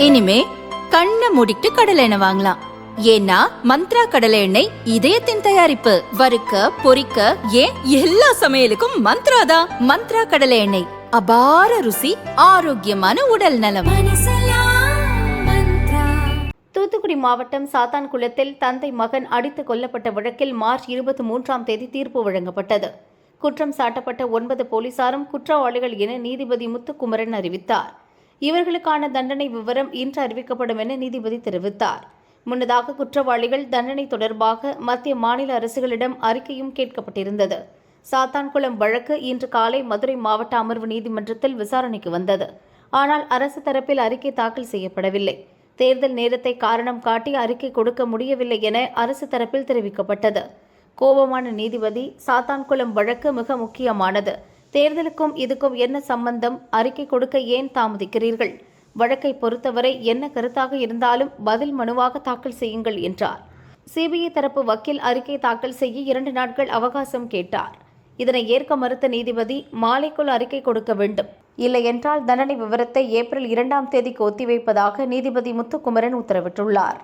இனிமே கண்ணை மூடிட்டு கடலை எண்ணெய் வாங்கலாம். ஏன்னா மந்த்ரா கடலை எண்ணெய் இதயத்தின் தயாரிப்பு. வறுக்க பொரிக்க ஏன் எல்லா சமையலுக்கும் மந்த்ரா தான். மந்த்ரா கடலை எண்ணெய், அபார ருசி, ஆரோக்கியமான உடல் நலம். தூத்துக்குடி மாவட்டம் சாத்தான்குளத்தில் தந்தை மகன் அடித்து கொல்லப்பட்ட வழக்கில் மார்ச் 23ஆம் தேதி தீர்ப்பு வழங்கப்பட்டது. குற்றம் சாட்டப்பட்ட 9 போலீசாரும் குற்றவாளிகள் என நீதிபதி முத்துக்குமரன் அறிவித்தார். இவர்களுக்கான தண்டனை விவரம் இன்று அறிவிக்கப்படும் என நீதிபதி தெரிவித்தார். முன்னதாக குற்றவாளிகள் தண்டனை தொடர்பாக மத்திய மாநில அரசுகளிடம் அறிக்கையும் கேட்கப்பட்டிருந்தது. சாத்தான்குளம் வழக்கு இன்று காலை மதுரை மாவட்ட அமர்வு நீதிமன்றத்தில் விசாரணைக்கு வந்தது. ஆனால் அரசு தரப்பில் அறிக்கை தாக்கல் செய்யப்படவில்லை. தேர்தல் நேரத்தை காரணம் காட்டி அறிக்கை கொடுக்க முடியவில்லை என அரசு தரப்பில் தெரிவிக்கப்பட்டது. கோபமான நீதிபதி, சாத்தான்குளம் வழக்கு மிக முக்கியமானது. தேர்தலுக்கும் இதுக்கும் என்ன சம்பந்தம்? அறிக்கை கொடுக்க ஏன் தாமதிக்கிறீர்கள்? வழக்கை பொறுத்தவரை என்ன கருத்தாக இருந்தாலும் பதில் மனுவாக தாக்கல் செய்யுங்கள் என்றார். சிபிஐ தரப்பு வக்கீல் அறிக்கை தாக்கல் செய்ய 2 நாட்கள் அவகாசம் கேட்டார். இதனை ஏற்க மறுத்த நீதிபதி, மாலைக்குள் அறிக்கை கொடுக்க வேண்டும், இல்லையென்றால் தண்டனை விவரத்தை ஏப்ரல் 2ஆம் தேதிக்கு ஒத்திவைப்பதாக நீதிபதி முத்துக்குமரன் உத்தரவிட்டுள்ளார்.